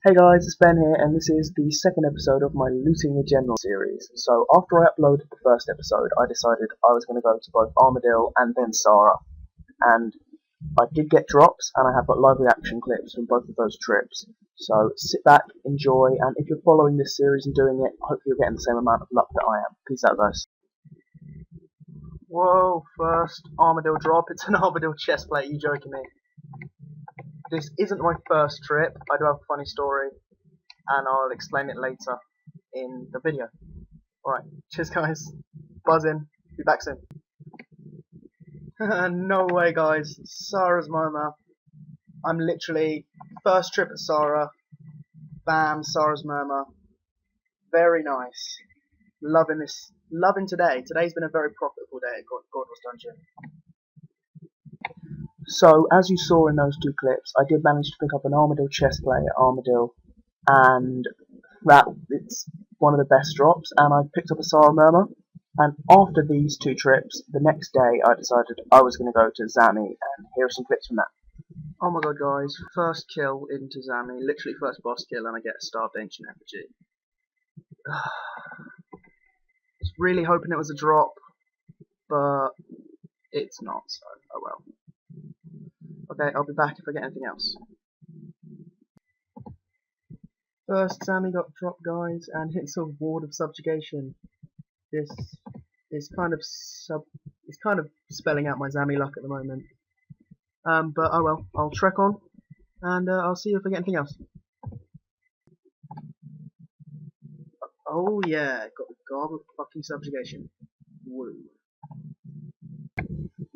Hey guys, it's Ben here, and this is the second episode of my Looting the General series. So after I uploaded the first episode, I decided I was going to go to both Armadale and then Sara. And I did get drops, and I have got live reaction clips from both of those trips. So sit back, enjoy, and if you're following this series and doing it, hopefully you're getting the same amount of luck that I am. Peace out, guys. Whoa, first Armadale drop. It's an Armadale chest plate, you joking me? This isn't my first trip. I do have a funny story, and I'll explain it later in the video. Alright, cheers guys. Buzz in. Be back soon. No way guys. Sara's Murmur. I'm literally first trip at Sara. Bam, Sara's Murmur. Very nice. Loving this. Loving today. Today's been a very profitable day at Godwell's Dungeon. So, as you saw in those two clips, I did manage to pick up an Armadale chestplate at Armadale, and it's one of the best drops, and I picked up a Sara Murmur, and after these two trips, the next day I decided I was going to go to Zami, and here are some clips from that. Oh my god guys, first kill into Zami, literally first boss kill, and I get a starved ancient effigy. I was really hoping it was a drop, but it's not, so oh well. Okay, I'll be back if I get anything else. First, Zami got dropped, guys, and hits a ward of subjugation. This is kind of spelling out my Zami luck at the moment. But oh well, I'll trek on, and I'll see if I get anything else. Oh yeah, got the garb of fucking subjugation. Woo.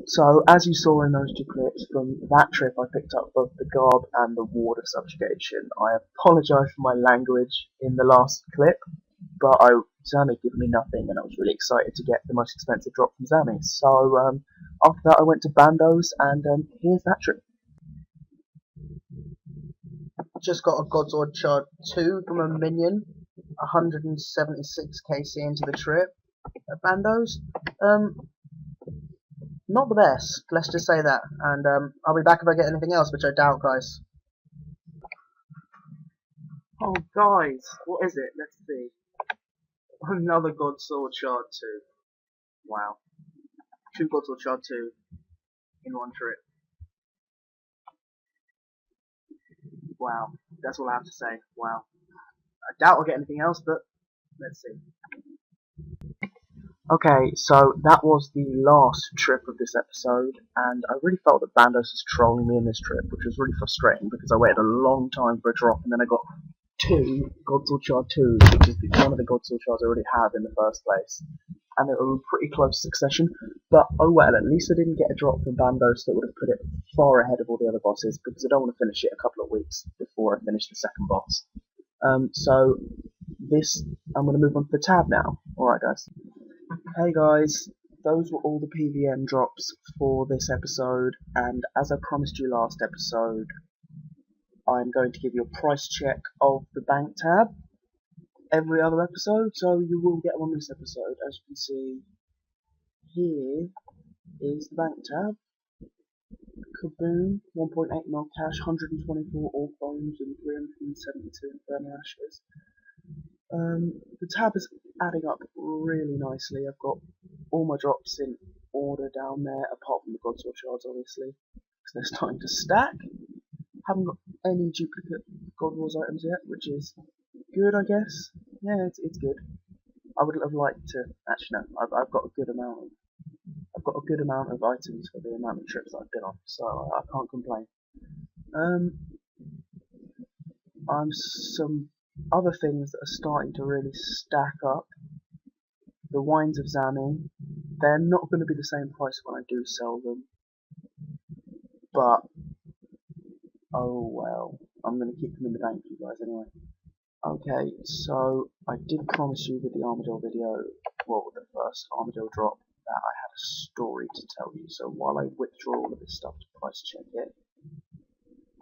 So, as you saw in those two clips, from that trip I picked up both the garb and the ward of subjugation. I apologise for my language in the last clip, but Zami had given me nothing, and I was really excited to get the most expensive drop from Zami. So, after that I went to Bandos, and here's that trip. Just got a Godsword Shard 2 from a minion, 176 KC into the trip at Bandos. Not the best, let's just say that, and I'll be back if I get anything else, which I doubt, guys. Oh, guys, what is it? Let's see. Another Godsword Shard 2. Wow. 2 Godsword Shard 2 in one trip. Wow, that's all I have to say. Wow. I doubt I'll get anything else, but let's see. Okay, so that was the last trip of this episode, and I really felt that Bandos was trolling me in this trip, which was really frustrating because I waited a long time for a drop, and then I got 2 Godsword Shard 2s, which is one of the Godsword Shards I already had in the first place, and they were in pretty close succession, but oh well, at least I didn't get a drop from Bandos that would have put it far ahead of all the other bosses, because I don't want to finish it a couple of weeks before I finish the second boss. So I'm going to move on to the tab now. Alright guys. Hey guys, those were all the PVM drops for this episode, and as I promised you last episode, I'm going to give you a price check of the bank tab every other episode, so you will get one this episode. As you can see, here is the bank tab. Kaboom, 1.8 mil cash, 124 orc bones and 372 infernal ashes. The tab is adding up really nicely. I've got all my drops in order down there, apart from the Godsword Shards, obviously, because they're starting to stack. Haven't got any duplicate God Wars items yet, which is good, I guess. Yeah, it's good. I would have liked to. Actually, no, I've got a good amount of items for the amount of trips that I've been on, so I can't complain. Some other things that are starting to really stack up. The wines of Zami, they're not going to be the same price when I do sell them, but oh well, I'm going to keep them in the bank for you guys anyway. Okay, so I did promise you with the Armadale video, well, with the first Armadale drop, that I had a story to tell you. So while I withdraw all of this stuff to price check it,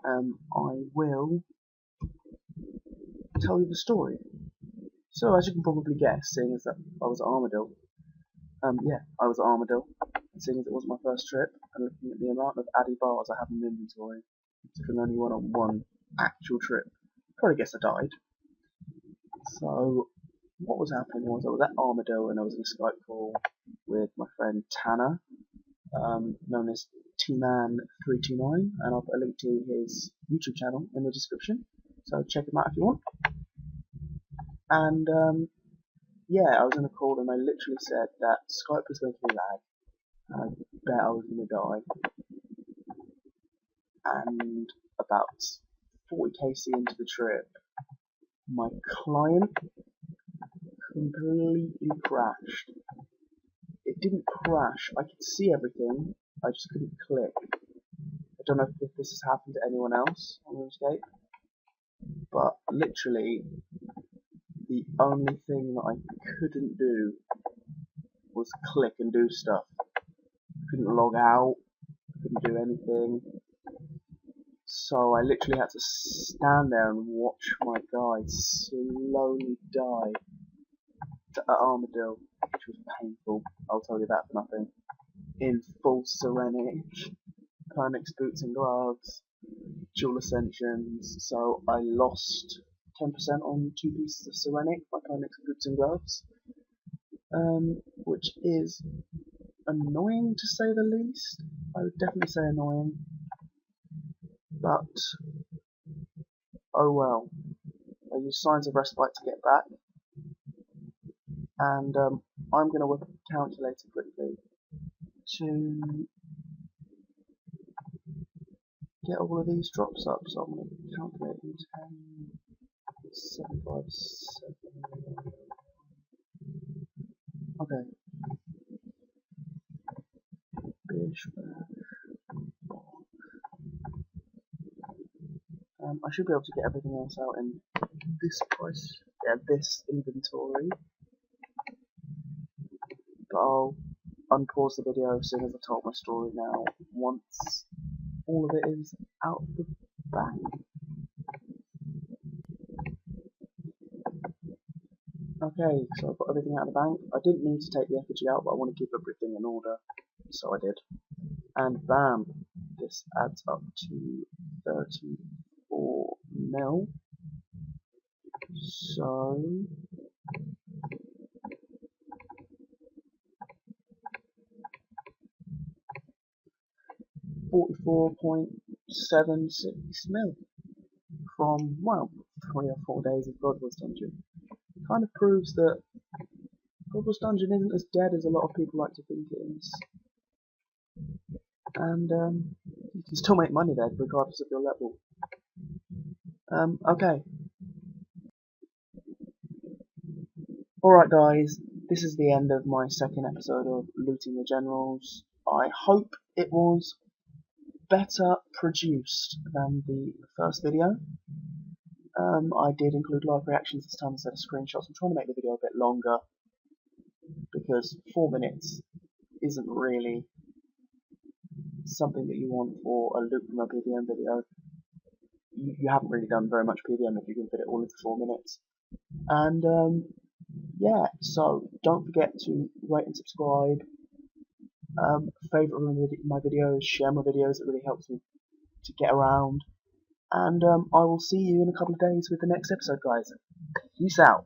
I will tell you the story. So as you can probably guess, seeing as that I was at Armadale, yeah, I was at Armadale, and seeing as it was my first trip, and looking at the amount of Addy bars I have in my inventory, considering I only went on one actual trip, probably guess I died. So what was happening was I was at Armadillo and I was in a Skype call with my friend Tanner, known as T-Man329, and I'll put a link to his YouTube channel in the description, so check him out if you want. And yeah, I was in a call and I literally said that Skype was going to be lag, and I bet I was going to die. And about 40 kc into the trip, my client completely crashed. It didn't crash, I could see everything, I just couldn't click. I don't know if this has happened to anyone else on RuneScape, but literally the only thing that I couldn't do was click and do stuff. I couldn't log out, couldn't do anything. So I literally had to stand there and watch my guy slowly die at Armadillo, which was painful, I'll tell you that for nothing. In full Serenic, Pernix boots and gloves, dual ascensions, so I lost 10% on 2 pieces of Serenic by Pernix boots and gloves, which is annoying to say the least. I would definitely say annoying, but oh well. I use Signs of Respite to get back, and I'm going to whip up a calculator quickly to get all of these drops up. So I'm going to calculate them. 10, 7, 5, 7. Okay. Bish. I should be able to get everything else out in this price, this inventory. But I'll unpause the video as soon as I've told my story now, once all of it is out of the bank. Okay, so I've got everything out of the bank. I didn't need to take the effigy out, but I want to keep everything in order, so I did. And bam, this adds up to 34 mil. So £44.76 mil from, well, 3 or 4 days of Godless Dungeon. It kind of proves that Godless Dungeon isn't as dead as a lot of people like to think it is. And you can still make money there regardless of your level. Okay. Alright guys, this is the end of my second episode of Looting the Generals. I hope it was better produced than the first video. I did include live reactions this time instead of screenshots. I'm trying to make the video a bit longer because 4 minutes isn't really something that you want for a loot from a PVM video. You haven't really done very much PVM if you can fit it all into 4 minutes. And yeah, so don't forget to rate and subscribe, favourite my videos, share my videos, it really helps me to get around. And I will see you in a couple of days with the next episode, guys. Peace out.